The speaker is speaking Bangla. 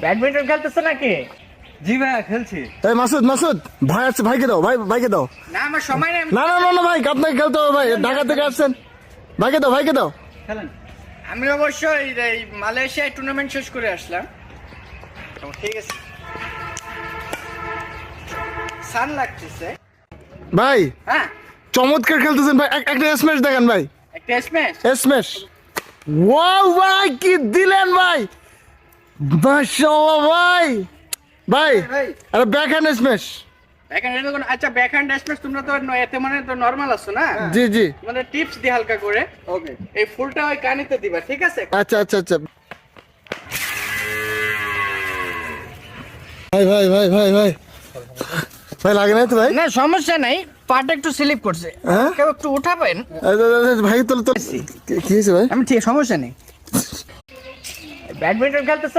ব্যাডমিন্টন খেলতেছে নাকি? জি ভাইয়া খেলছি। এই মাসুদ মাসুদ ভাই আসছে, ভাইকে দাও, ভাইকে দাও। না আমার সময় নেই। না না না না ভাই, আপনাকে খেলতে হবে ভাই, ঢাকা থেকে আসছেন। ভাইকে দাও। খেলেন। আমি অবশ্যই এই মালয়েশিয়ায় টুর্নামেন্ট শেষ করে আসলাম। ঠিক আছে, সান লাগতেছে ভাই হ্যাঁ। চমৎকার খেলতেছেন ভাই, একটা স্ম্যাশ দেখেন ভাই, একটা স্ম্যাশ। স্ম্যাশ। ওয়াও ভাই কি দিলেন ভাই, মাশাআল্লাহ ভাই। ভাই আরে ব্যাকহ্যান্ড স্ম্যাশ। ব্যাকহ্যান্ড এটা আচ্ছা ব্যাকহ্যান্ড স্ম্যাশ তোমরা তো এতে মানে তো নরমাল আছো না? জি জি তোমাদের টিপস দি হালকা করে। ওকে, এই ফুলটা ওই কানিতে দিবা, ঠিক আছে? আচ্ছা আচ্ছা আচ্ছা। ভাই ভাই ভাই ভাই ভাই ভাই লাগে না তো ভাই? না সমস্যা নাই, পাটা একটু স্লিপ করছে। হ্যাঁ? কেউ একটু উঠাবেন? ভাই তো কি হয়েছে ভাই? আমি ঠিক, সমস্যা নেই। ব্যাডমিন্টন খেলতে